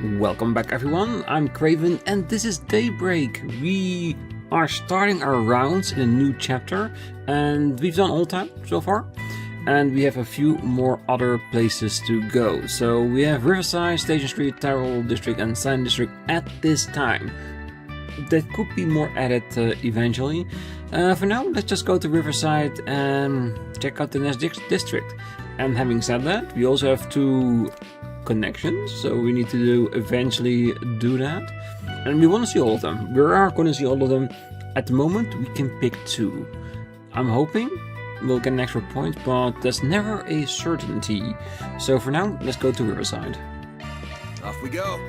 Welcome back everyone, I'm Craven and this is Daybreak. We are starting our rounds in a new chapter and we've done all time so far. And we have a few more other places to go. So we have Riverside, Station Street, Tyrol District and Silent District at this time. That could be more added eventually. For now, let's just go to Riverside and check out the next district. And having said that, we also have two connections, so we need to eventually do that. And we want to see all of them. We are going to see all of them. At the moment, we can pick two. I'm hoping we'll get an extra point, but there's never a certainty. So for now, let's go to Riverside. Off we go.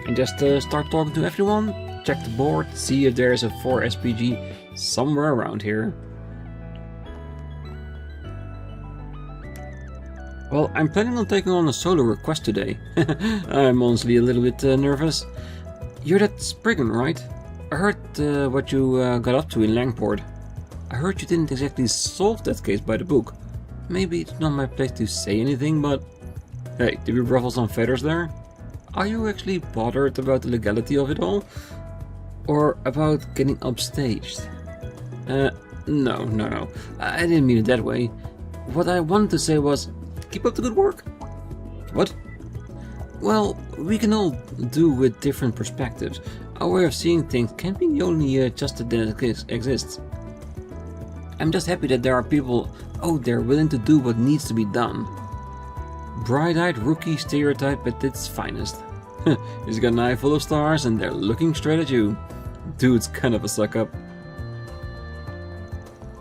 And just start talking to everyone, check the board, see if there's a 4 SPG somewhere around here. Well, I'm planning on taking on a solo request today. I'm honestly a little bit nervous. You're that spriggan, right? I heard what you got up to in Langport. I heard you didn't exactly solve that case by the book. Maybe it's not my place to say anything, but... Hey, did we ruffle some feathers there? Are you actually bothered about the legality of it all? Or about getting upstaged? No. I didn't mean it that way. What I wanted to say was, keep up the good work. What? Well, we can all do with different perspectives. Our way of seeing things can't be the only justice that exists. I'm just happy that there are people out there willing to do what needs to be done. Bright-eyed rookie stereotype at its finest. He's got an eye full of stars and they're looking straight at you. Dude's kind of a suck-up.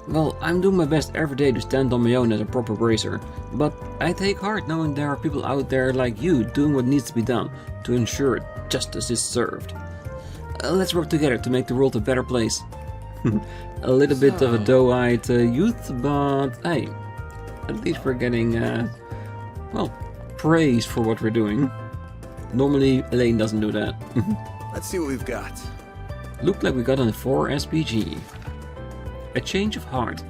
Well, I'm doing my best every day to stand on my own as a proper racer, but I take heart knowing there are people out there like you doing what needs to be done to ensure justice is served. Let's work together to make the world a better place. A little bit of a doe-eyed youth, but hey, at least we're getting, well, praise for what we're doing. Normally, Elaine doesn't do that. Let's see what we've got. Looked like we got a 4 SPG. A change of heart.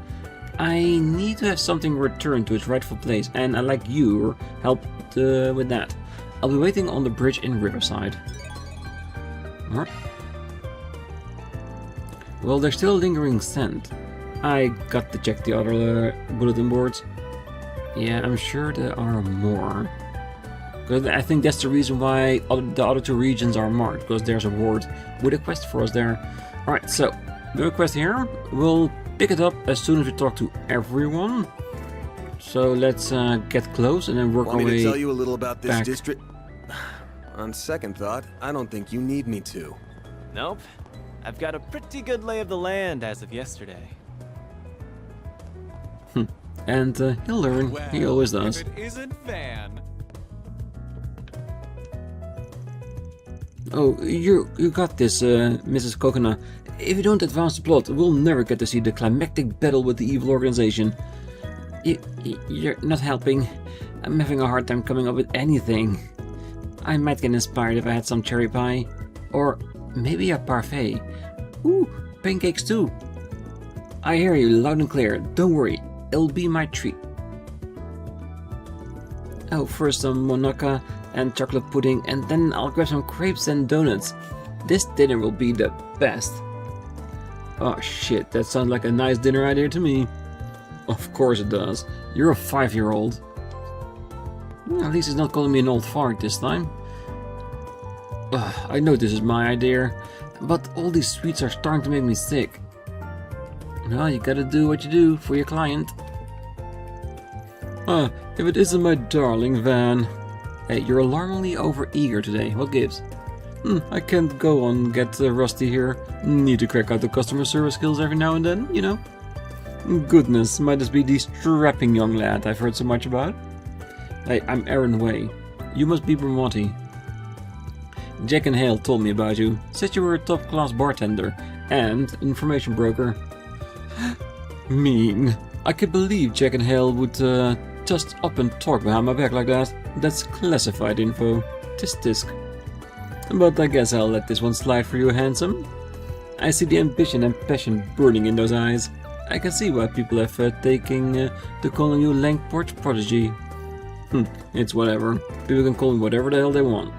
I need to have something returned to its rightful place, and I'd like your help with that. I'll be waiting on the bridge in Riverside. What? Well, there's still a lingering scent. I got to check the other bulletin boards. Yeah, I'm sure there are more. I think that's the reason why the other two regions are marked, because there's a ward with a quest for us there. Alright, so, the request here, we'll pick it up as soon as we talk to everyone. So let's get close and then work our way back. Want me to tell you a little about this district? On second thought, I don't think you need me to. Nope. I've got a pretty good lay of the land as of yesterday. And he'll learn. Well, he always does. If it isn't Van. Oh, you got this, Mrs. Coconut. If you don't advance the plot, we'll never get to see the climactic battle with the evil organization. You're not helping. I'm having a hard time coming up with anything. I might get inspired if I had some cherry pie. Or maybe a parfait. Ooh, pancakes too. I hear you loud and clear. Don't worry, it'll be my treat. Oh, first some monaca and chocolate pudding, and then I'll grab some crepes and donuts. This dinner will be the best. Oh shit, that sounds like a nice dinner idea to me. Of course it does. You're a 5-year-old. At least he's not calling me an old fart this time. I know this is my idea, but all these sweets are starting to make me sick. Well, you gotta do what you do for your client. If it isn't my darling Van. Hey, you're alarmingly over-eager today. What gives? I can't go on get rusty here. Need to crack out the customer service skills every now and then, you know. Goodness, might this be the strapping young lad I've heard so much about? Hey, I'm Aaron Way. You must be Bramati. Jack and Hale told me about you. Said you were a top-class bartender and information broker. Mean. I can't believe Jack and Hale would just up and talk behind my back like that. That's classified info. Tisk. But I guess I'll let this one slide for you, handsome. I see the ambition and passion burning in those eyes. I can see why people have taken to calling you Langport's prodigy. It's whatever. People can call me whatever the hell they want.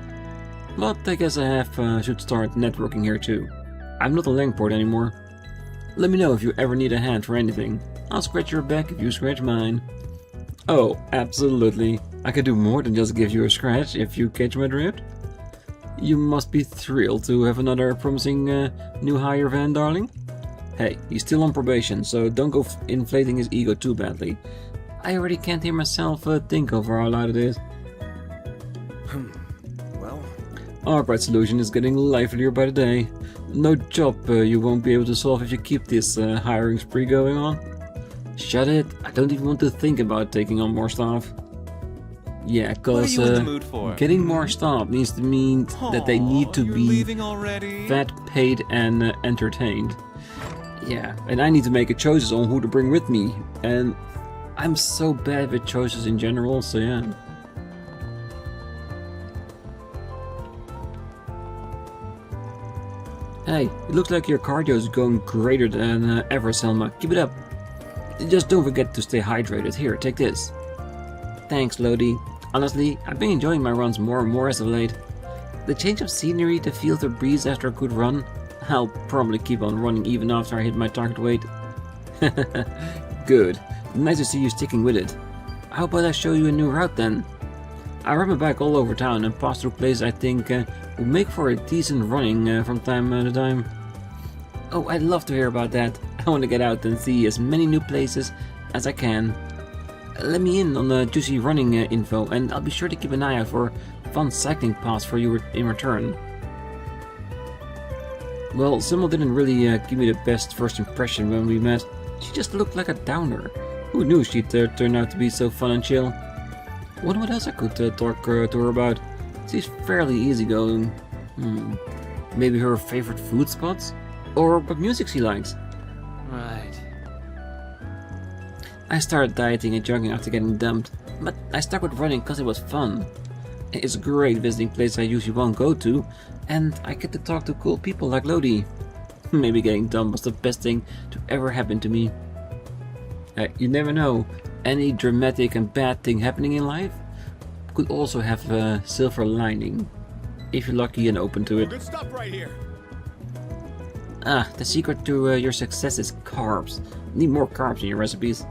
But I guess should start networking here too. I'm not a Langport anymore. Let me know if you ever need a hand for anything. I'll scratch your back if you scratch mine. Oh, absolutely. I can do more than just give you a scratch if you catch my drift. You must be thrilled to have another promising new hire van, darling. Hey, he's still on probation, so don't go inflating his ego too badly. I already can't hear myself think over how loud it is. Well, ARKRIDE Solutions is getting livelier by the day. No job you won't be able to solve if you keep this hiring spree going on. Shut it, I don't even want to think about taking on more staff. Yeah, cause getting more staff needs to mean that they need to be fed, paid and entertained. Yeah, and I need to make a choices on who to bring with me. And I'm so bad with choices in general, so yeah. Hey, it looks like your cardio is going greater than ever, Selma. Keep it up. Just don't forget to stay hydrated. Here, take this. Thanks, Lodi. Honestly, I've been enjoying my runs more and more as of late. The change of scenery, the feel of the breeze after a good run. I'll probably keep on running even after I hit my target weight. Good. Nice to see you sticking with it. How about I show you a new route then? I ride my bike all over town and pass through places I think will make for a decent running from time to time. Oh, I'd love to hear about that. I want to get out and see as many new places as I can. Let me in on the juicy running info, and I'll be sure to keep an eye out for fun cycling paths for you in return. Well, Simmel didn't really give me the best first impression when we met. She just looked like a downer. Who knew she'd turn out to be so fun and chill? Wonder what else I could talk to her about. She's fairly easygoing. Maybe her favorite food spots? Or what music she likes? Right. I started dieting and jogging after getting dumped, but I stuck with running because it was fun. It's a great visiting place I usually won't go to, and I get to talk to cool people like Lodi. Maybe getting dumped was the best thing to ever happen to me. You never know, any dramatic and bad thing happening in life could also have a silver lining, if you're lucky and open to it. good stuff right here. The secret to your success is carbs. Need more carbs in your recipes.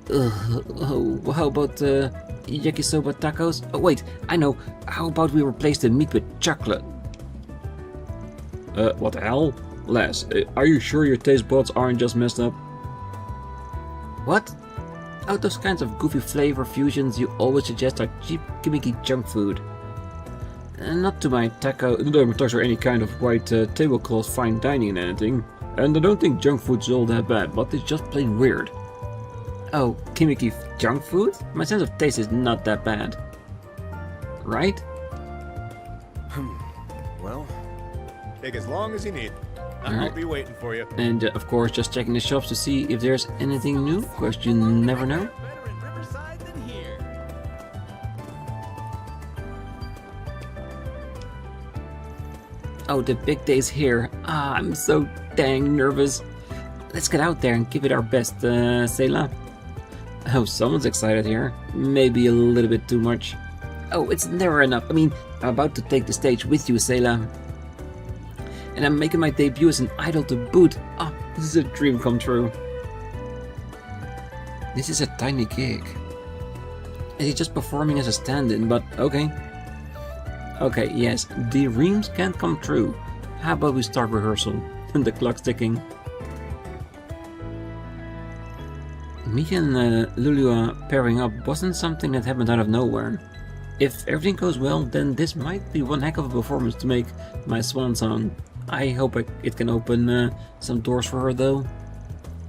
How about yakisoba tacos? Oh wait, I know. How about we replace the meat with chocolate? What the hell? Les, are you sure your taste buds aren't just messed up? What? Oh, those kinds of goofy flavor fusions you always suggest are cheap, gimmicky junk food. Not to my tacos or any kind of white tablecloth fine dining and anything. And I don't think junk food's all that bad, but it's just plain weird. Oh, gimmicky junk food? My sense of taste is not that bad. Right? Well, take as long as you need. I'll Alright. be waiting for you. And of course, just checking the shops to see if there's anything new, because you never know. Better in Riverside than here. Oh, the big day's here. I'm so dang nervous. Let's get out there and give it our best, Selah. Oh, someone's excited here. Maybe a little bit too much. Oh, it's never enough. I mean, I'm about to take the stage with you, Selah. And I'm making my debut as an idol to boot. Ah, this is a dream come true. This is a tiny gig. He's just performing as a stand-in, but okay. Okay, yes, dreams can come true. How about we start rehearsal? The clock's ticking. Me and Lulua pairing up wasn't something that happened out of nowhere. If everything goes well, then this might be one heck of a performance to make my swan song. I hope it can open some doors for her though.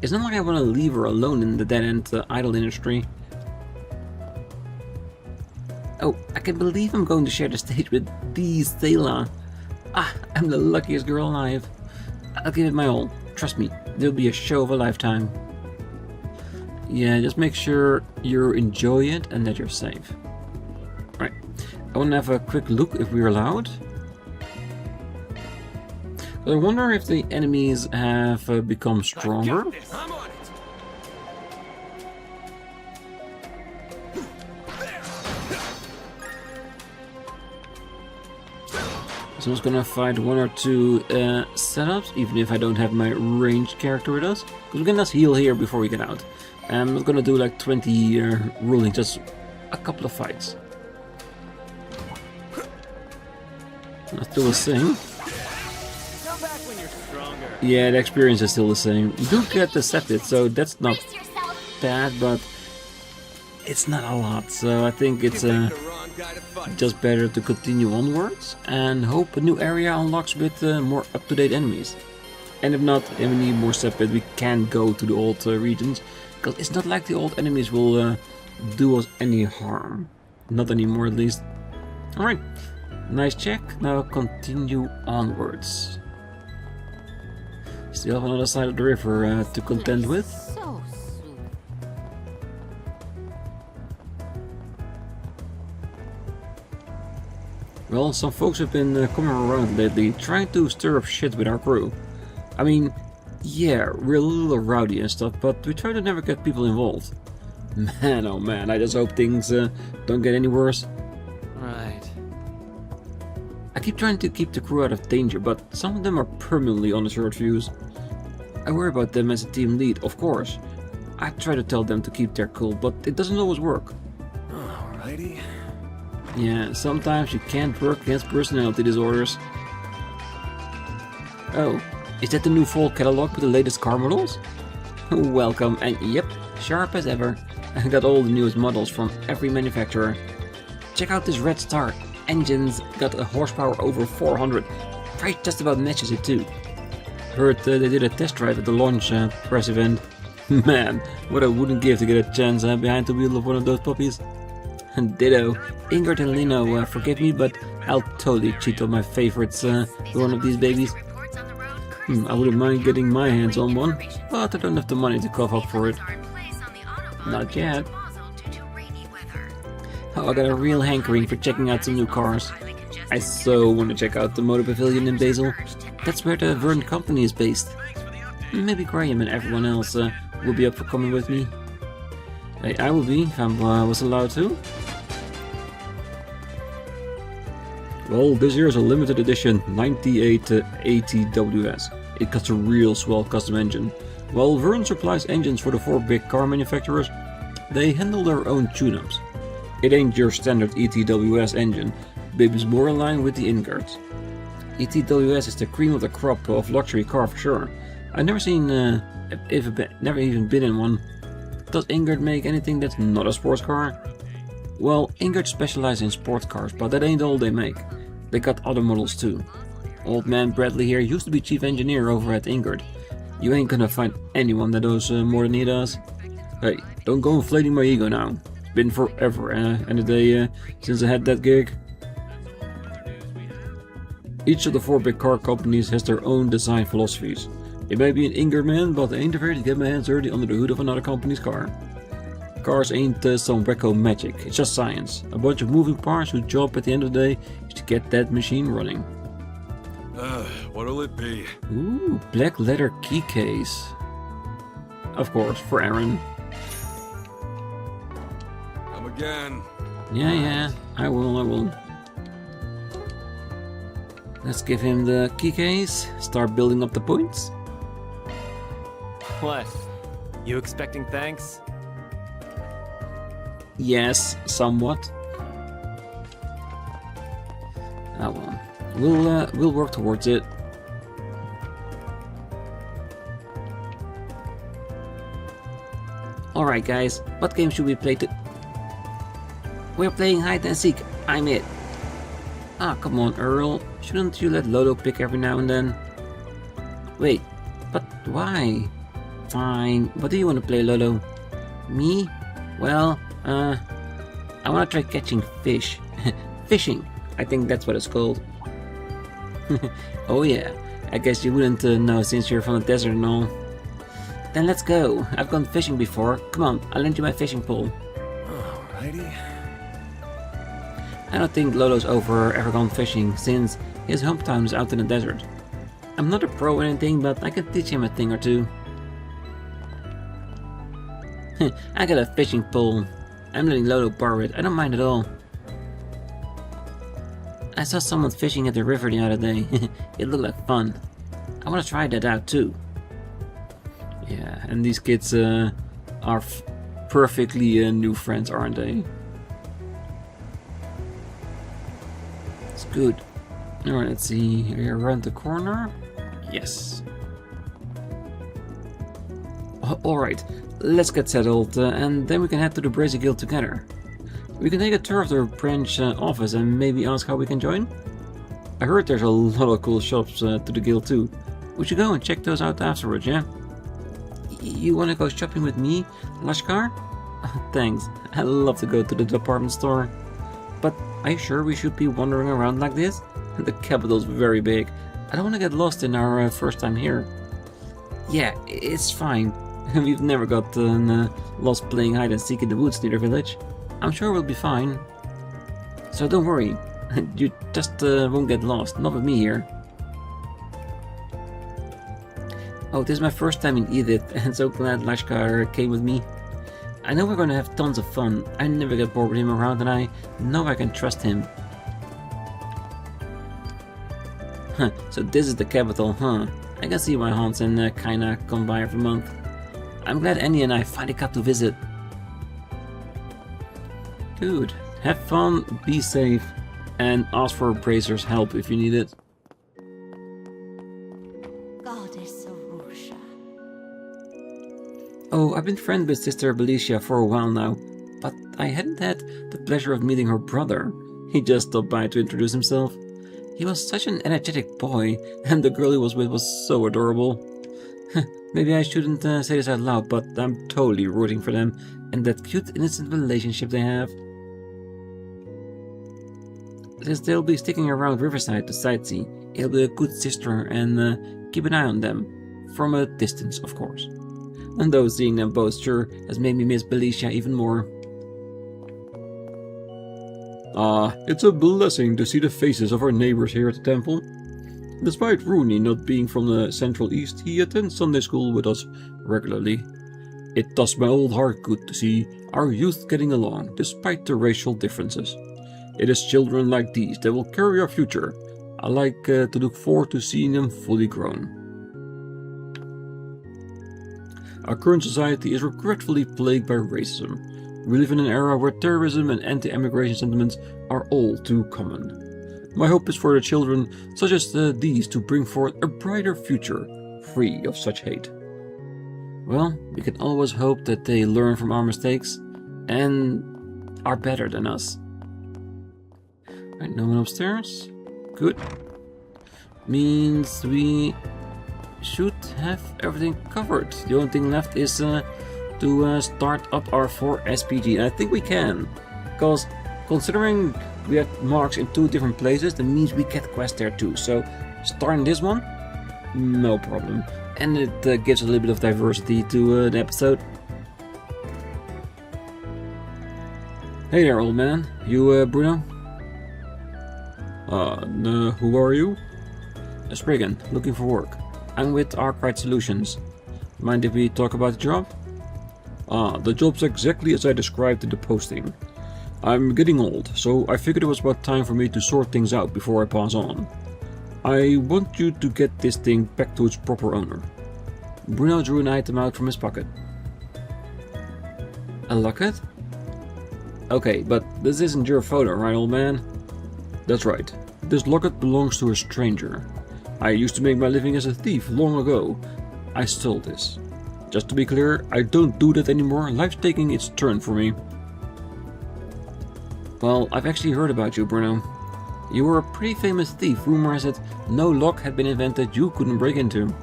It's not like I want to leave her alone in the dead-end idol industry. Oh, I can't believe I'm going to share the stage with the Selah. Ah, I'm the luckiest girl alive. I'll give it my all. Trust me, there'll be a show of a lifetime. Yeah, just make sure you enjoy it and that you're safe. Right, I want to have a quick look if we're allowed. I wonder if the enemies have become stronger. I'm on it. So I'm just gonna find 1 or 2 setups, even if I don't have my ranged character with us. Because we can just heal here before we get out. I'm not gonna do like 20 ruling, just a couple of fights. That's still the same. Come back when you're stronger. Yeah, the experience is still the same. You do get accepted, so that's not bad, but it's not a lot. So I think it's just better to continue onwards and hope a new area unlocks with more up-to-date enemies. And if not, if we need more separate, we can go to the old regions, because it's not like the old enemies will do us any harm. Not anymore, at least. Alright, nice check. Now continue onwards. Still have another side of the river to contend with. So sweet. Well, some folks have been coming around lately, trying to stir up shit with our crew. I mean, yeah, we're a little rowdy and stuff, but we try to never get people involved. Man, oh man, I just hope things don't get any worse. Right. I keep trying to keep the crew out of danger, but some of them are permanently on the short fuse. I worry about them as a team lead, of course. I try to tell them to keep their cool, but it doesn't always work. Alrighty. Yeah, sometimes you can't work against personality disorders. Oh, is that the new fall catalog with the latest car models? Welcome, and yep, sharp as ever. I got all the newest models from every manufacturer. Check out this Red Star. Engines got a horsepower over 400. Price just about matches it too. Heard they did a test drive at the launch press event. Man, what I wouldn't give to get a chance behind the wheel of one of those puppies. Ditto. Ingrid and Lino, forgive me, but I'll totally cheat on my favorites with one of these babies. I wouldn't mind getting my hands on one, but I don't have the money to cough up for it. Not yet. Oh, I got a real hankering for checking out some new cars. I so want to check out the Motor Pavilion in Basel. That's where the Verne company is based. Maybe Graham and everyone else will be up for coming with me. Hey, I will be, if I was allowed to. Well, this here is a limited edition 98 ATWS. It got a real swell custom engine. While Verne supplies engines for the 4 big car manufacturers, they handle their own tune-ups. It ain't your standard ETWS engine, baby's more in line with the Ingards. ETWS is the cream of the crop of luxury car for sure. I've never seen, never even been in one. Does Ingard make anything that's not a sports car? Well, Ingard specializes in sports cars, but that ain't all they make. They got other models too. Old man Bradley here used to be chief engineer over at Ingard. You ain't gonna find anyone that does more than he does. Hey, don't go inflating my ego now. It's been forever and a day since I had that gig. Each of the 4 big car companies has their own design philosophies. It may be an Ingard man, but I ain't afraid to get my hands dirty under the hood of another company's car. Cars ain't some wacko magic, it's just science. A bunch of moving parts whose job at the end of the day is to get that machine running. What'll it be? Ooh, black leather key case. Of course, for Aaron. Come again. Yeah, I will. Let's give him the key case, start building up the points. What? You expecting thanks? Yes, somewhat. Ah well, we'll work towards it. Alright guys, what game should we play We're playing hide and seek, I'm it. Ah, come on Earl, shouldn't you let Lolo pick every now and then? Wait, but why? Fine, what do you want to play, Lolo? Me? Well, I want to try catching fish. Fishing, I think that's what it's called. Oh yeah, I guess you wouldn't know since you're from the desert and all. Then let's go. I've gone fishing before. Come on, I'll lend you my fishing pole. Alrighty. I don't think Lolo's ever gone fishing since his hometown is out in the desert. I'm not a pro or anything, but I can teach him a thing or two. I got a fishing pole. I'm letting Lolo borrow it. I don't mind at all. I saw someone fishing at the river the other day. It looked like fun. I want to try that out too. Yeah, and these kids are perfectly new friends, aren't they? It's good. Alright, let's see. Here around the corner. Yes. Alright, let's get settled, and then we can head to the Brazier Guild together. We can take a tour of their branch office and maybe ask how we can join. I heard there's a lot of cool shops to the guild too. We should go and check those out afterwards, yeah? You wanna go shopping with me, Lashkar? Thanks, I love to go to the department store. But are you sure we should be wandering around like this? The capital's very big. I don't wanna get lost in our first time here. Yeah, it's fine. We've never gotten lost playing hide and seek in the woods near the village. I'm sure we'll be fine. So don't worry, you just won't get lost, not with me here. Oh, this is my first time in Edith, and so glad Lashkar came with me. I know we're gonna have tons of fun. I never get bored with him around, and I know I can trust him. Huh, so this is the capital, huh? I can see why Hans and Kaina come by every month. I'm glad Annie and I finally got to visit. Good. Have fun, be safe, and ask for Brazier's help if you need it. Goddess Arusha. Oh, I've been friends with Sister Belicia for a while now, but I hadn't had the pleasure of meeting her brother. He just stopped by to introduce himself. He was such an energetic boy, and the girl he was with was so adorable. Maybe I shouldn't say this out loud, but I'm totally rooting for them and that cute, innocent relationship they have. Since they'll be sticking around Riverside to sightsee, it'll be a good sister and keep an eye on them. From a distance, of course. And though seeing them both sure has made me miss Belicia even more. It's a blessing to see the faces of our neighbors here at the temple. Despite Rooney not being from the Central East, he attends Sunday school with us regularly. It does my old heart good to see our youth getting along, despite the racial differences. It is children like these that will carry our future. I like to look forward to seeing them fully grown. Our current society is regretfully plagued by racism. We live in an era where terrorism and anti-immigration sentiments are all too common. My hope is for the children such as these to bring forth a brighter future, free of such hate. Well, we can always hope that they learn from our mistakes and are better than us. Right, no one upstairs? Good. Means we should have everything covered. The only thing left is to start up our 4 SPG. And I think we can, because considering we have marks in 2 different places, that means we get quests there too. So starting this one, no problem. And it gives a little bit of diversity to the episode. Hey there, old man. You Bruno? Who are you? A spriggan, looking for work. I'm with ARKRIDE Solutions. Mind if we talk about the job? The job's exactly as I described in the posting. I'm getting old, so I figured it was about time for me to sort things out before I pass on. I want you to get this thing back to its proper owner. Bruno drew an item out from his pocket. A locket? Okay, but this isn't your photo, right, old man? That's right. This locket belongs to a stranger. I used to make my living as a thief long ago. I stole this. Just to be clear, I don't do that anymore. Life's taking its turn for me. Well, I've actually heard about you, Bruno. You were a pretty famous thief. Rumor has it no lock had been invented you couldn't break into.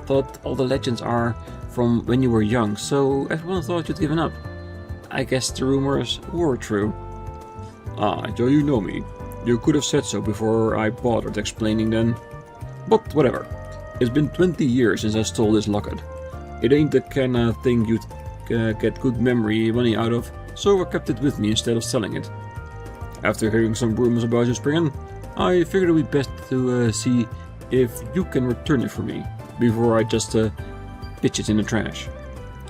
Thought all the legends are from when you were young, so everyone thought you'd given up. I guess the rumors were true. So you know me. You could have said so before I bothered explaining then. But whatever. It's been 20 years since I stole this locket. It ain't the kind of thing you'd get good memory money out of, so I kept it with me instead of selling it. After hearing some rumors about you, Spriggan, I figured it would be best to see if you can return it for me, before I just pitch it in the trash.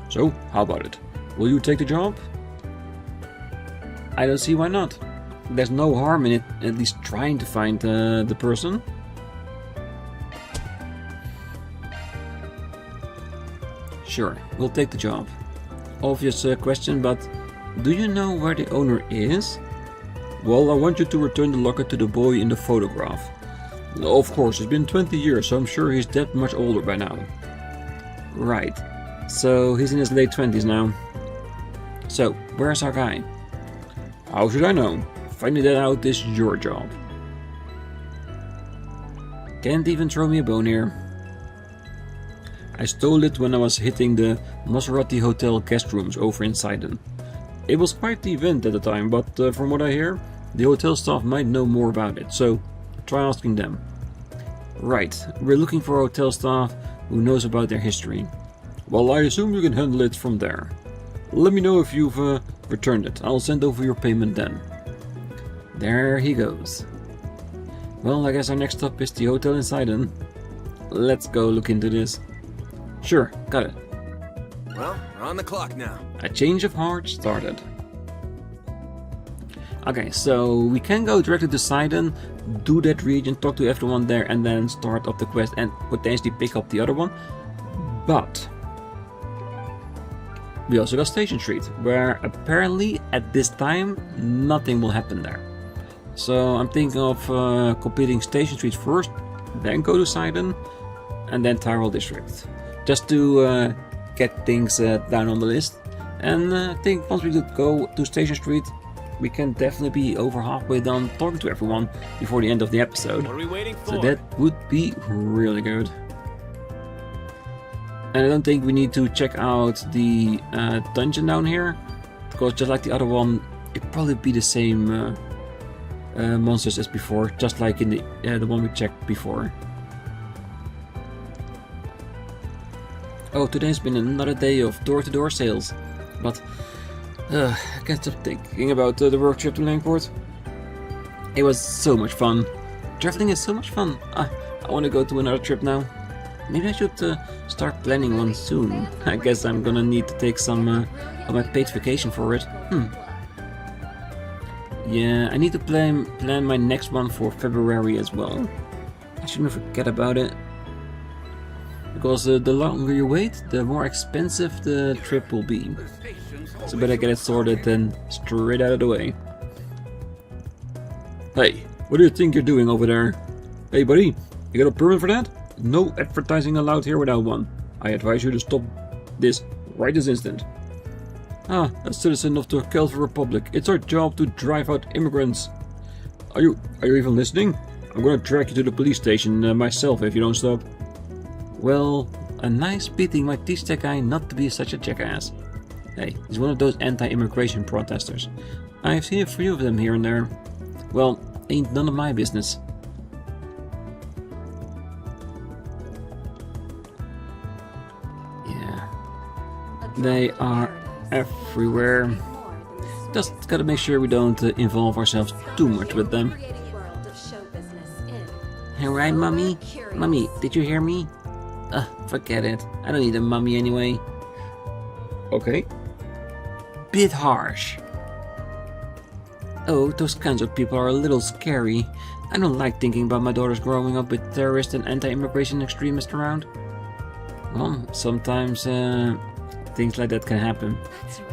So, how about it? Will you take the job? I don't see why not. there's no harm in it, at least trying to find the person. Sure, we'll take the job. Obvious question, but do you know where the owner is? Well, I want you to return the locket to the boy in the photograph. Of course, it's been 20 years, so I'm sure he's that much older by now. Right, so he's in his late 20s now. So, where's our guy? How should I know? Finding that out is your job. Can't even throw me a bone here. I stole it when I was hitting the Maserati Hotel guest rooms over in Sidon. It was quite the event at the time, but from what I hear, the hotel staff might know more about it, so try asking them. Right, we're looking for hotel staff who knows about their history. Well, I assume you can handle it from there. Let me know if you've returned it. I'll send over your payment then. There he goes. Well, I guess our next stop is the hotel in Sidon. Let's go look into this. Sure, got it. Well, we're on the clock now. A change of heart started. Okay, so we can go directly to Sidon, do that region, talk to everyone there, and then start up the quest and potentially pick up the other one. But we also got Station Street, where apparently at this time nothing will happen there. So I'm thinking of completing Station Street first, then go to Sidon, and then Tyrell District. Just to get things down on the list. And I think once we go to Station Street, we can definitely be over halfway done talking to everyone before the end of the episode. What are we waiting for? So that would be really good. And I don't think we need to check out the dungeon down here, because just like the other one, it'd probably be the same monsters as before, just like in the one we checked before. Oh, today's been another day of door-to-door sales, but I can't stop thinking about the work trip to Langport. It was so much fun. Traveling is so much fun. I want to go to another trip now. Maybe I should start planning one soon. I guess I'm gonna need to take some of my paid vacation for it. Yeah, I need to plan my next one for February as well. I shouldn't forget about it. Because the longer you wait, the more expensive the trip will be. So better get it sorted and straight out of the way. Hey, what do you think you're doing over there? Hey buddy, you got a permit for that? No advertising allowed here without one. I advise you to stop this right this instant. Ah, a citizen of the Calvard Republic. It's our job to drive out immigrants. Are you even listening? I'm gonna drag you to the police station myself if you don't stop. Well, a nice beating might teach that guy not to be such a jackass. Hey, he's one of those anti-immigration protesters. I've seen a few of them here and there. Well, ain't none of my business. Yeah, they are everywhere. Just gotta make sure we don't involve ourselves too much with them. Alright, Mummy? Mummy, did you hear me? Forget it. I don't need a mummy anyway. Okay. Bit harsh. Oh, those kinds of people are a little scary. I don't like thinking about my daughters growing up with terrorists and anti-immigration extremists around. Well, sometimes things like that can happen.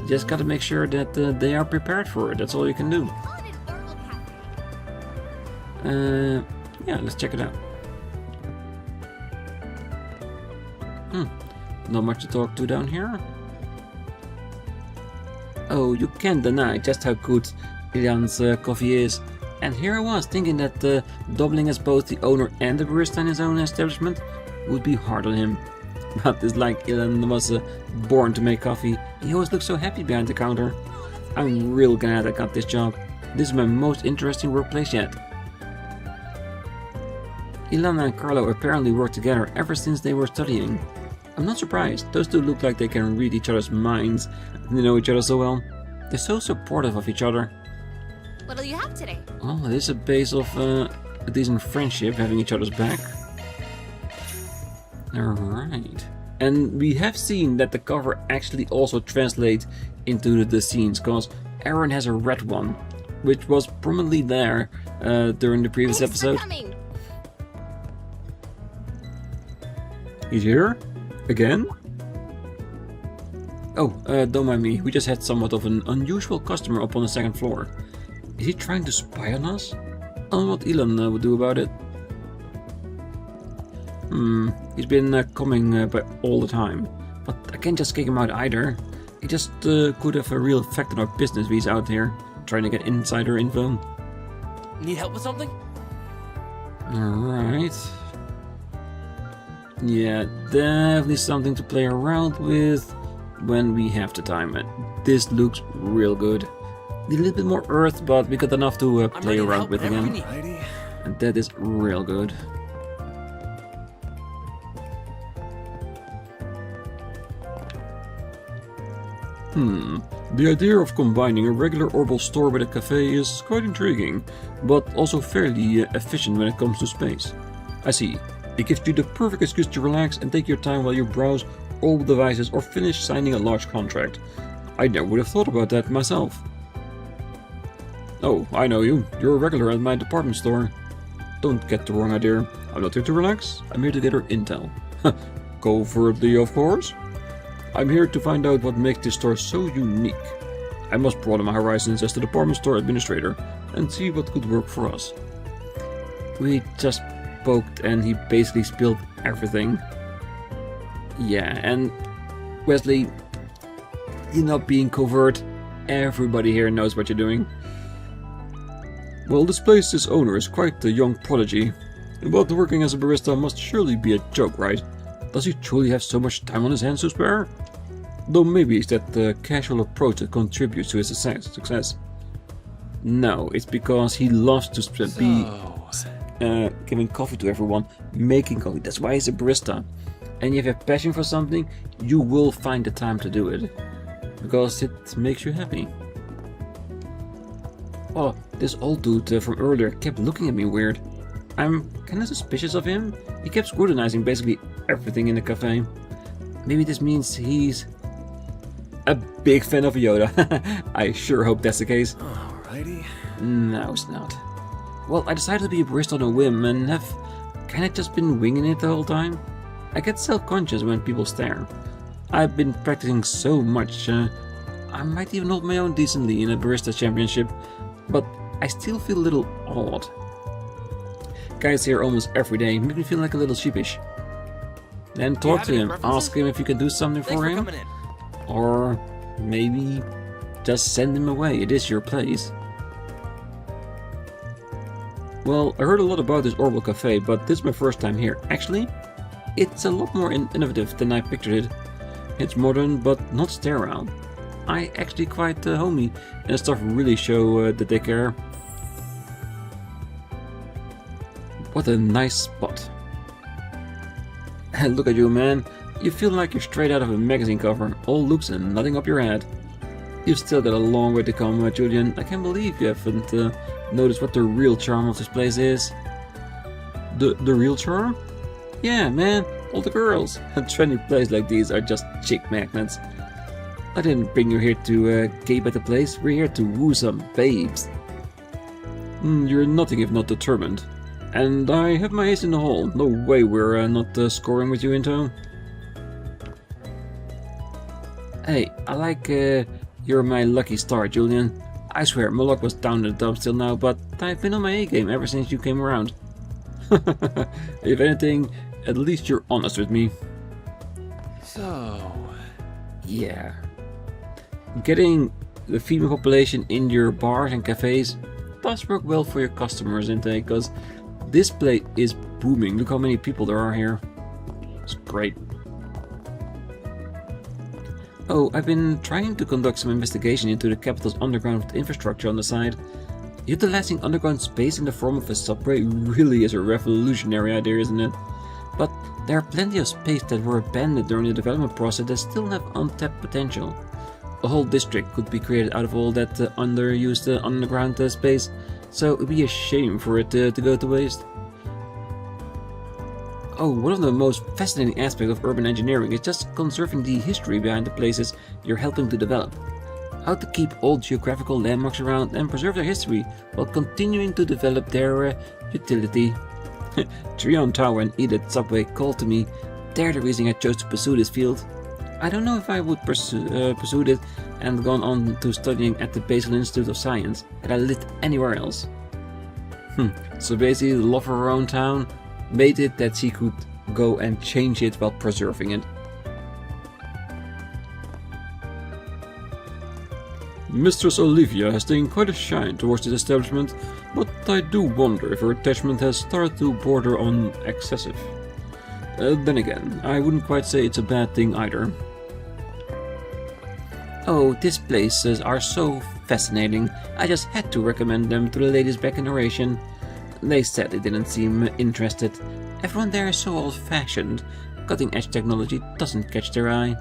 You just gotta make sure that they are prepared for it. That's all you can do. Yeah, let's check it out. Not much to talk to down here. Oh, you can't deny just how good Ilyan's coffee is. And here I was thinking that doubling as both the owner and the barista in his own establishment would be hard on him. But it's like Ilyan was born to make coffee. He always looks so happy behind the counter. I'm real glad I got this job. This is my most interesting workplace yet. Ilyan and Carlo apparently work together ever since they were studying. I'm not surprised, those two look like they can read each other's minds. They know each other so well. They're so supportive of each other. What'll you have today? Well, it is a base of a decent friendship, having each other's back. Alright. And we have seen that the cover actually also translates into the scenes, because Aaron has a red one, which was prominently there during the previous Thanks for episode. coming. He's here? Again? Oh, don't mind me. We just had somewhat of an unusual customer up on the second floor. Is he trying to spy on us? I don't know what Elon would do about it. He's been coming by all the time. But I can't just kick him out either. He just could have a real effect on our business if he's out here trying to get insider info. Need help with something? Alright. Yeah, definitely something to play around with when we have the time. This looks real good. Need a little bit more earth, but we got enough to play around with again. And that is real good. The idea of combining a regular Orbital store with a cafe is quite intriguing, but also fairly efficient when it comes to space. I see. It gives you the perfect excuse to relax and take your time while you browse all devices or finish signing a large contract. I never would have thought about that myself. Oh, I know you. You're a regular at my department store. Don't get the wrong idea. I'm not here to relax. I'm here to gather intel. Covertly, of course. I'm here to find out what makes this store so unique. I must broaden my horizons as the department store administrator and see what could work for us. We just poked and he basically spilled everything. Yeah, and Wesley, you're not being covert. Everybody here knows what you're doing. Well, this place's owner is quite a young prodigy, but working as a barista must surely be a joke, right? Does he truly have so much time on his hands to spare? Though maybe it's that casual approach that contributes to his success. No, it's because he loves to be giving coffee to everyone, making coffee. That's why he's a barista. And if you have a passion for something, you will find the time to do it. Because it makes you happy. Oh, this old dude from earlier kept looking at me weird. I'm kinda suspicious of him. He kept scrutinizing basically everything in the cafe. Maybe this means he's a big fan of Yoda. I sure hope that's the case. Alrighty. No, it's not. Well, I decided to be a barista on a whim and have kinda just been winging it the whole time. I get self-conscious when people stare. I've been practicing so much, I might even hold my own decently in a barista championship, but I still feel a little odd. Guys here almost every day make me feel like a little sheepish. Then talk to him, ask him if you can do something for him, or maybe just send him away. It is your place. Well, I heard a lot about this Orbital Cafe, but this is my first time here. Actually, it's a lot more innovative than I pictured it. It's modern, but not sterile. I actually quite homey, and the stuff really show that they care. What a nice spot. Look at you, man. You feel like you're straight out of a magazine cover, all looks and nothing up your head. You've still got a long way to come, Julian. I can't believe you haven't noticed what the real charm of this place is. The real charm? Yeah, man, all the girls. A trendy place like these are just chick magnets. I didn't bring you here to gape at the place. We're here to woo some babes. You're nothing if not determined. And I have my ace in the hole. No way we're not scoring with you in tow. Hey, I like you're my lucky star, Julian. I swear, my luck was down in the dumps till now, but I've been on my A-game ever since you came around. If anything, at least you're honest with me. So... yeah. Getting the female population in your bars and cafes does work well for your customers intake, because this place is booming. Look how many people there are here. It's great. Oh, I've been trying to conduct some investigation into the capital's underground infrastructure on the side. Utilizing underground space in the form of a subway really is a revolutionary idea, isn't it? But there are plenty of space that were abandoned during the development process that still have untapped potential. A whole district could be created out of all that underused underground space, so it would be a shame for it to go to waste. Oh, one of the most fascinating aspects of urban engineering is just conserving the history behind the places you're helping to develop. how to keep old geographical landmarks around and preserve their history while continuing to develop their utility. Trion Tower and Edith Subway called to me. They're the reason I chose to pursue this field. I don't know if I would pursued it and gone on to studying at the Basel Institute of Science had I lived anywhere else. So basically the love for her own town made it that she could go and change it while preserving it. Mistress Olivia has taken quite a shine towards this establishment, but I do wonder if her attachment has started to border on excessive. Then again, I wouldn't quite say it's a bad thing either. Oh, these places are so fascinating. I just had to recommend them to the ladies back in Oration. They said they didn't seem interested. Everyone there is so old-fashioned. Cutting-edge technology doesn't catch their eye.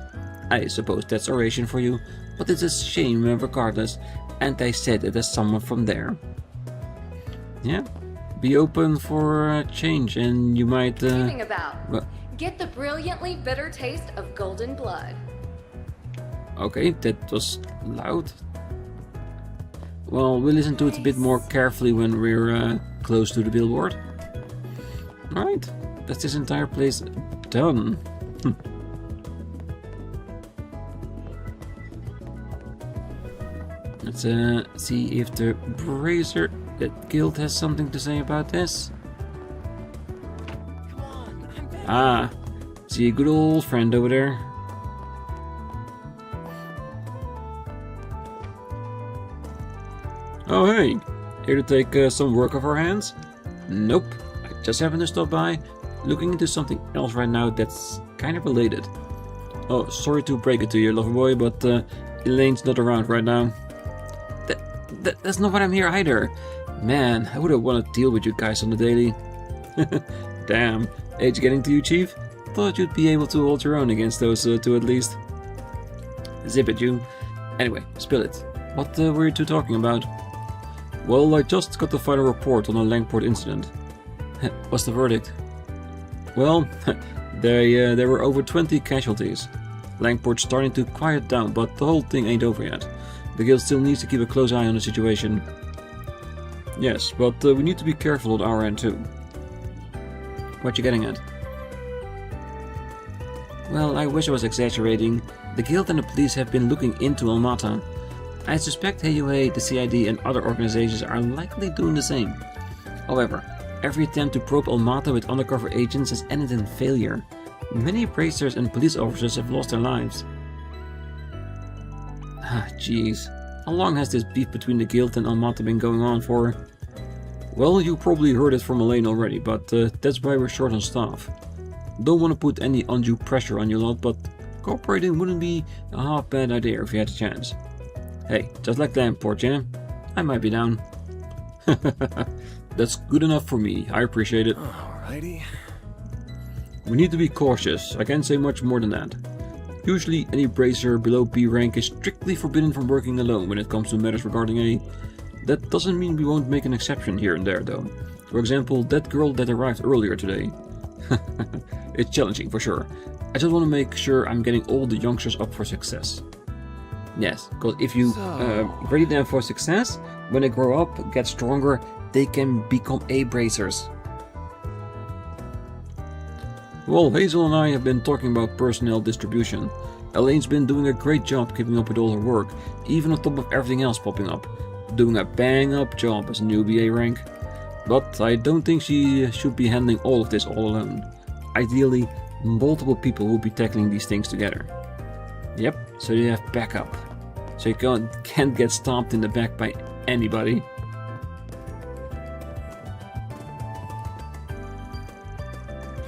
I suppose that's Oration for you, but it's a shame regardless, and I said it as someone from there. Yeah, be open for a change and you might... Dreaming about. Well, Get the brilliantly bitter taste of golden blood. okay, that was loud. Well, we'll listen to it a bit more carefully when we're close to the billboard. Alright, that's this entire place done. Let's see if the Brazier Guild has something to say about this. Ah, see a good old friend over there. Oh hey, here to take some work off our hands? Nope, I just happened to stop by, looking into something else right now that's kind of related. Oh, sorry to break it to you, lover boy, but Elaine's not around right now. That's not what I'm here either. Man, I wouldn't want to deal with you guys on the daily. Damn, age getting to you, Chief? Thought you'd be able to hold your own against those two at least. Zip it, you. Anyway, spill it. What were you two talking about? Well, I just got the final report on the Langport incident. What's the verdict? Well, there were over 20 casualties. Langport's starting to quiet down, but the whole thing ain't over yet. The guild still needs to keep a close eye on the situation. Yes, but we need to be careful on our end too. What you getting at? Well, I wish I was exaggerating. The guild and the police have been looking into Almata. I suspect HUA, the CID and other organizations are likely doing the same. However, every attempt to probe Almata with undercover agents has ended in failure. Many bracers and police officers have lost their lives. Ah, jeez. How long has this beef between the guild and Almata been going on for? Well, you probably heard it from Elaine already, but that's why we're short on staff. Don't want to put any undue pressure on you lot, but cooperating wouldn't be a half bad idea if you had a chance. Hey, just like Lamport, yeah? I might be down. That's good enough for me, I appreciate it. Alrighty. We need to be cautious, I can't say much more than that. Usually any bracer below B rank is strictly forbidden from working alone when it comes to matters regarding A. That doesn't mean we won't make an exception here and there though. For example, that girl that arrived earlier today. It's challenging for sure. I just want to make sure I'm getting all the youngsters up for success. Yes, because if you ready them for success, when they grow up, get stronger, they can become A-bracers. Well, Hazel and I have been talking about personnel distribution. Elaine's been doing a great job keeping up with all her work, even on top of everything else popping up. Doing a bang-up job as a newbie A rank. But I don't think she should be handling all of this all alone. Ideally, multiple people will be tackling these things together. Yep, so you have backup. So you can't get stomped in the back by anybody.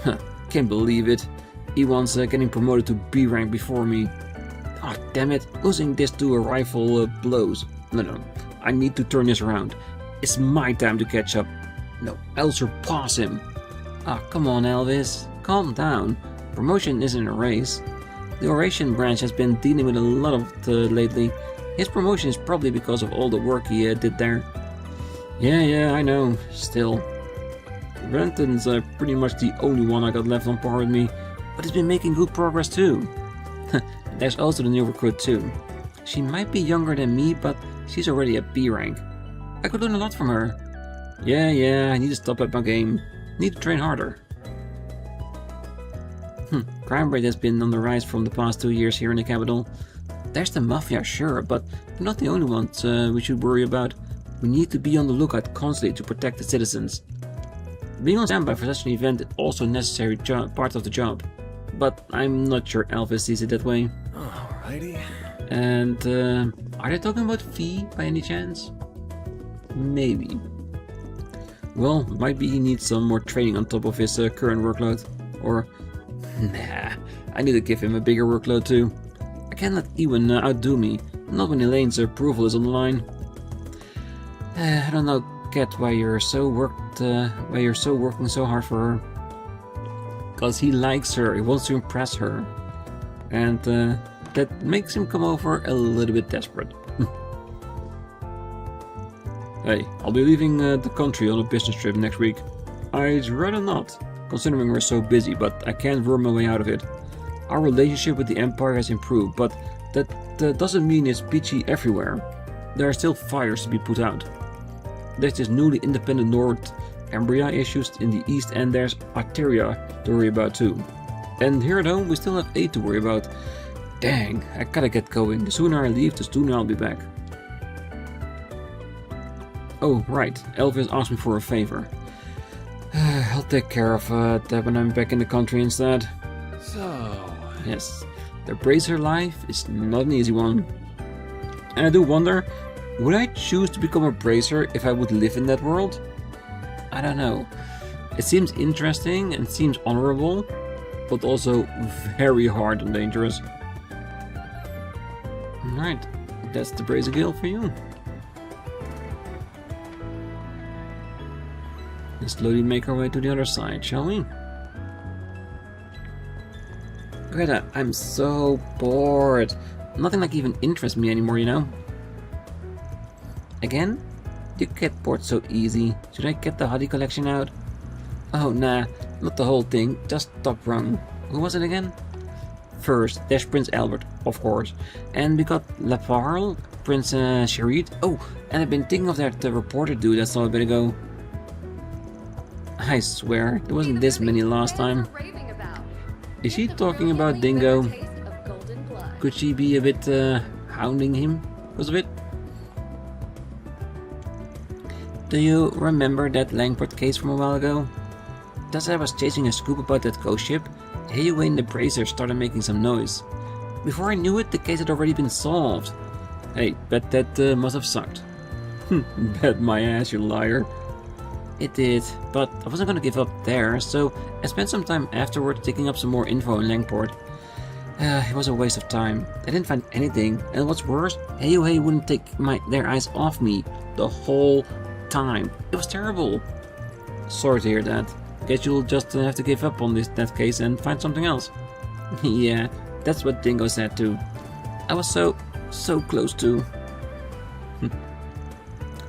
Huh, can't believe it. Ewan's getting promoted to B rank before me. Oh, damn it, losing this to a rifle blows. No, I need to turn this around. It's my time to catch up. No, I'll surpass him. Ah, come on, Elvis. Calm down. Promotion isn't a race. The Oration branch has been dealing with a lot of it lately. His promotion is probably because of all the work he did there. Yeah, I know. Still. Renton's pretty much the only one I got left on par with me, but he's been making good progress too. There's also the new recruit too. She might be younger than me, but she's already at B rank. I could learn a lot from her. Yeah, I need to step up my game. Need to train harder. Crime rate has been on the rise from the past 2 years here in the capital. There's the mafia, sure, but they're not the only ones we should worry about. We need to be on the lookout constantly to protect the citizens. Being on standby for such an event is also a necessary part of the job. But I'm not sure Elvis sees it that way. Alrighty. And are they talking about fee by any chance? Maybe. Well, might be he needs some more training on top of his current workload. Or, nah, I need to give him a bigger workload too. I can't let Ewan outdo me, not when Elaine's approval is on the line. I don't know, get why you're working so hard for her. Cause he likes her, he wants to impress her. And that makes him come over a little bit desperate. Hey, I'll be leaving the country on a business trip next week. I'd rather not, considering we're so busy, but I can't worm my way out of it. Our relationship with the Empire has improved, but that doesn't mean it's peachy everywhere. There are still fires to be put out. There's this newly independent Northumbria issues in the east, and there's Arteria to worry about too. And here at home we still have 8 to worry about. Dang, I gotta get going. The sooner I leave, the sooner I'll be back. Oh, right, Elvis asked me for a favor. I'll take care of that when I'm back in the country instead. So... Yes, the bracer life is not an easy one. And I do wonder, would I choose to become a bracer if I would live in that world? I don't know. It seems interesting and seems honorable, but also very hard and dangerous. Alright, that's the Bracer Guild for you. Let's slowly make our way to the other side, shall we? Look at that, I'm so bored. Nothing like even interests me anymore, you know? Again? You get bored so easy. Should I get the Huddy collection out? Oh nah, not the whole thing, just top rung. Who was it again? First, there's Prince Albert, of course. And we got Lafarle, Prince Cherid. Oh, and I've been thinking of that reporter dude I saw a bit ago. I swear, there wasn't this many last time. Is she talking about Dingo? Could she be a bit hounding him? Was a bit? Do you remember that Langport case from a while ago? Just as I was chasing a scoop about that ghost ship, Heyway and the Bracer started making some noise. Before I knew it, the case had already been solved. Hey, bet that must have sucked. Bet my ass, you liar. It did, but I wasn't gonna give up there, so I spent some time afterwards digging up some more info in Langport. It was a waste of time. I didn't find anything, and what's worse, Heyway wouldn't take their eyes off me the whole time. It was terrible. Sorry to hear that. Guess you'll just have to give up on that case and find something else. Yeah, that's what Dingo said too. I was so close to.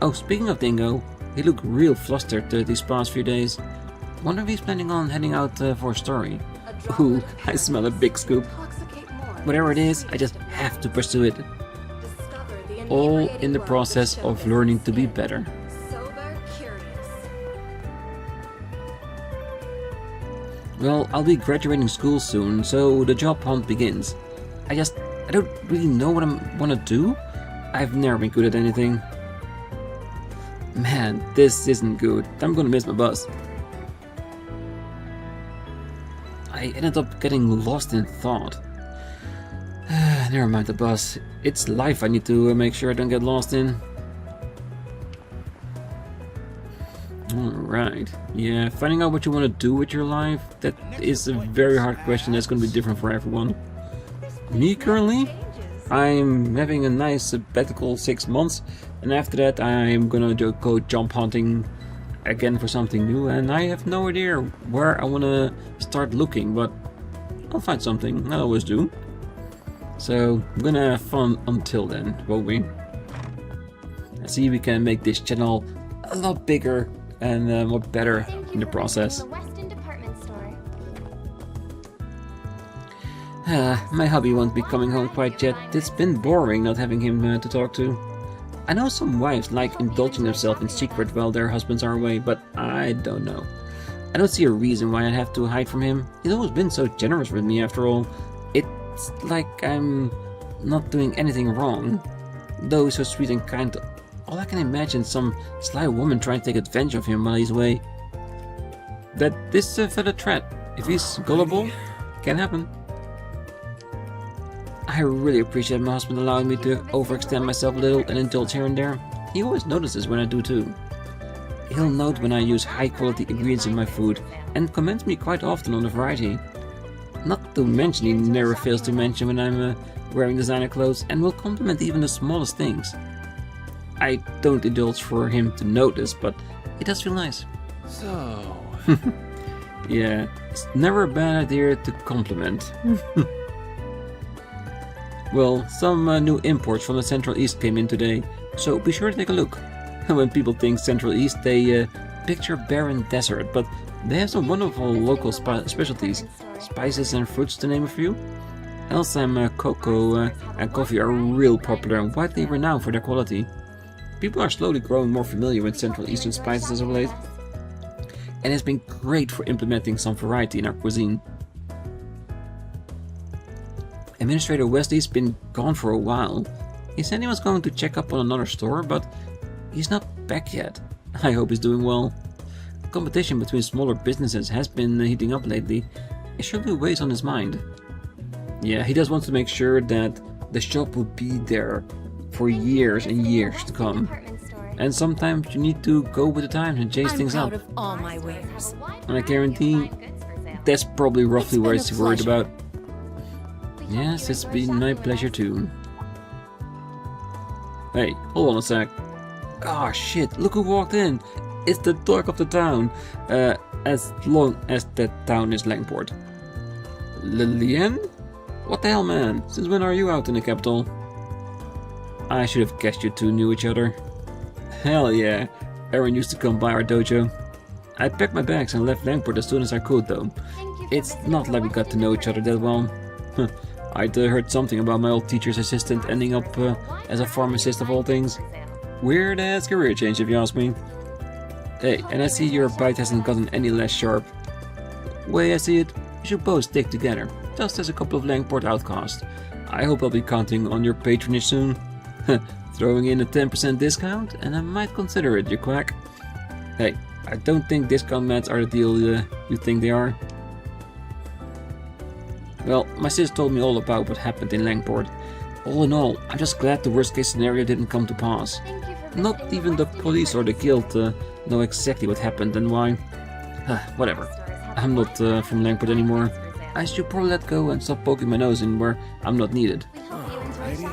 Oh, speaking of Dingo, he looked real flustered these past few days. Wonder if he's planning on heading out for a story. Ooh, I smell a big scoop. Whatever it is, I just have to pursue it. All in the process of learning to be better. Well, I'll be graduating school soon, so the job hunt begins. I don't really know what I want to do. I've never been good at anything. Man, this isn't good. I'm gonna miss my bus. I ended up getting lost in thought. Never mind the bus. It's life I need to make sure I don't get lost in. Alright. Yeah, finding out what you want to do with your life, that is a very hard question that's going to be different for everyone. Me currently, I'm having a nice sabbatical 6 months, and after that I'm gonna go jump hunting again for something new, and I have no idea where I want to start looking, but I'll find something. I always do. So I'm gonna have fun until then, won't we? Let's see if we can make this channel a lot bigger and more better in the process. My hubby won't be coming home quite yet. It's been boring not having him to talk to. I know some wives like indulging themselves in secret while their husbands are away, but I don't know. I don't see a reason why I'd have to hide from him. He's always been so generous with me after all. It's like I'm not doing anything wrong. Though he's so sweet and kind, all I can imagine is some sly woman trying to take advantage of him while he's away. That this fella threat, if he's gullible, can happen. I really appreciate my husband allowing me to overextend myself a little and indulge here and there. He always notices when I do too. He'll note when I use high quality ingredients in my food and commends me quite often on the variety. Not to mention he never fails to mention when I'm wearing designer clothes and will compliment even the smallest things. I don't indulge for him to notice, but it does feel nice. So... Yeah, it's never a bad idea to compliment. Well, some new imports from the Central East came in today, so be sure to take a look. When people think Central East, they picture barren desert, but they have some wonderful local specialties, spices and fruits to name a few. Elsam cocoa and coffee are real popular and widely renowned for their quality. People are slowly growing more familiar with Central Eastern spices as of late, and it's been great for implementing some variety in our cuisine. Administrator Wesley's been gone for a while. He said he was going to check up on another store, but he's not back yet. I hope he's doing well. Competition between smaller businesses has been heating up lately. It surely weighs on his mind. Yeah, he just wants to make sure that the shop will be there for years and years to come. And sometimes you need to go with the times and chase things up. I'm proud of all my wares. And I guarantee that's probably roughly what he's worried about. Yes, it's been my pleasure too. Hey, hold on a sec. Ah, shit, look who walked in. It's the talk of the town. As long as that town is Langport. Lillian? What the hell, man? Since when are you out in the capital? I should have guessed you two knew each other. Hell yeah, Aaron used to come by our dojo. I packed my bags and left Langport as soon as I could though. It's not like we got to know each other that well. I'd heard something about my old teacher's assistant ending up as a pharmacist of all things. Weird ass career change if you ask me. Hey, and I see your bite hasn't gotten any less sharp. Way I see it, we should both stick together, just as a couple of Langport outcasts. I hope I'll be counting on your patronage soon. Throwing in a 10% discount, and I might consider it, you quack. Hey, I don't think discount mats are the deal you think they are. Well, my sis told me all about what happened in Langport. All in all, I'm just glad the worst case scenario didn't come to pass. Not even the police or the guild know exactly what happened and why. Whatever. I'm not from Langport anymore. I should probably let go and stop poking my nose in where I'm not needed.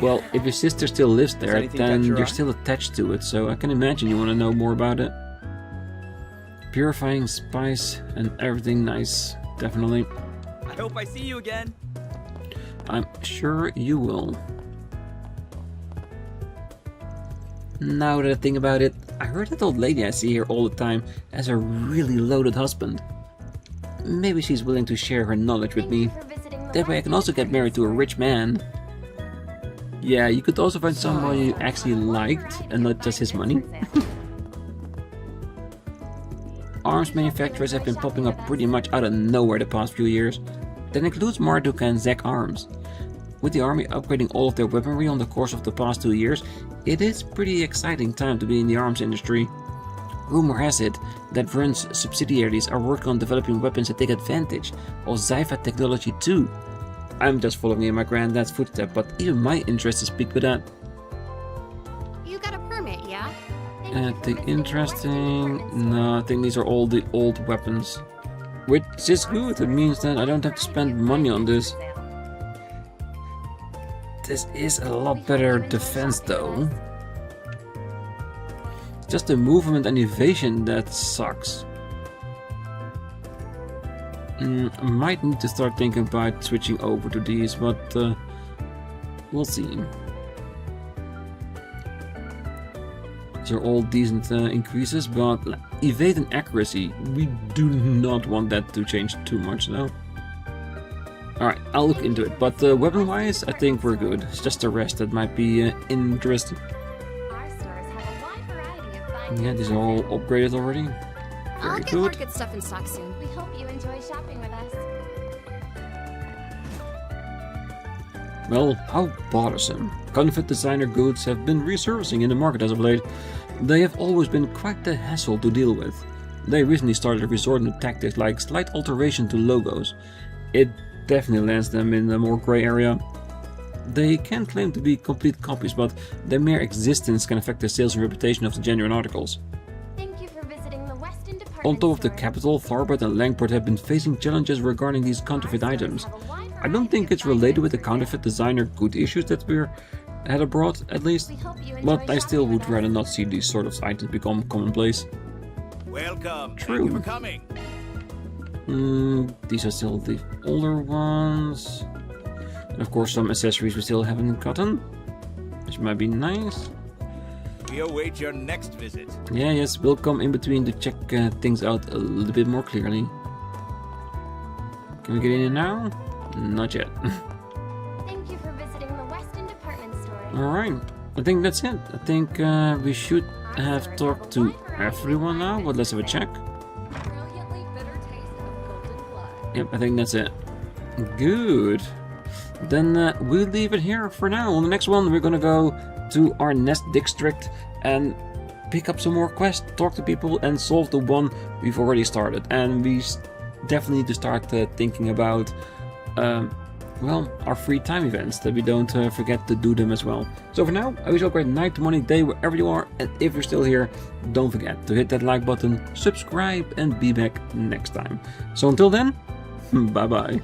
Well, if your sister still lives there, then you're still attached to it, so I can imagine you want to know more about it. Purifying spice and everything nice, definitely. I hope I see you again. I'm sure you will. Now that I think about it, I heard that old lady I see here all the time has a really loaded husband. Maybe she's willing to share her knowledge with me. That way I can also get married to a rich man. Yeah, you could also find someone you actually liked and not just his money. Arms manufacturers have been popping up pretty much out of nowhere the past few years. That includes Marduk and Zek Arms. With the army upgrading all of their weaponry on the course of the past 2 years, it is a pretty exciting time to be in the arms industry. Rumor has it that Vrun's subsidiaries are working on developing weapons that take advantage of Zypha technology too. I'm just following in my granddad's footsteps, but even my interest is piqued with that. You got a permit, yeah? Anything interesting? No, I think these are all the old weapons. Which is good, it means that I don't have to spend money on this. This is a lot better defense though. Just the movement and evasion that sucks. I might need to start thinking about switching over to these, but we'll see. These are all decent increases, but evade and accuracy, we do not want that to change too much though. Alright, I'll look into it, but weapon-wise, I think we're good. It's just the rest that might be interesting. Our stores have a wide variety of fine Yeah, these are all upgraded already. I'll Very get more good. good stuff in stock soon. We hope you enjoy shopping with us. Well, how bothersome. Counterfeit designer goods have been resurfacing in the market as of late. They have always been quite the hassle to deal with. They recently started resorting to tactics like slight alteration to logos. It definitely lands them in a more grey area. They can claim to be complete copies, but their mere existence can affect the sales and reputation of the genuine articles. Thank you for visiting the Weston Department On top of the Store. capital, Tharbert and Langport have been facing challenges regarding these counterfeit items. I don't think it's related with the counterfeit designer good issues that we're had abroad, at least, We hope you enjoy but I still shopping would with rather us. not see these sort of items become commonplace. Welcome. True. Thank you for coming. These are still the older ones. And of course some accessories we still haven't gotten, which might be nice. We await your next visit. Yeah, yes, we'll come in between to check things out a little bit more clearly. Can we get in now? Not yet. Thank you for visiting the Weston Department Store. Alright, I think that's it. I think we should have talked to everyone now, but let's have a check. Brilliantly bitter taste of golden blood. Yep, I think that's it. Good. Then we'll leave it here for now. On the next one, we're gonna go to our Nest district and pick up some more quests, talk to people, and solve the one we've already started. And we definitely need to start thinking about, well, our free time events, that we don't forget to do them as well. So for now, I wish you a great night, morning, day, wherever you are. And if you're still here, don't forget to hit that like button, subscribe, and be back next time. So until then, bye bye.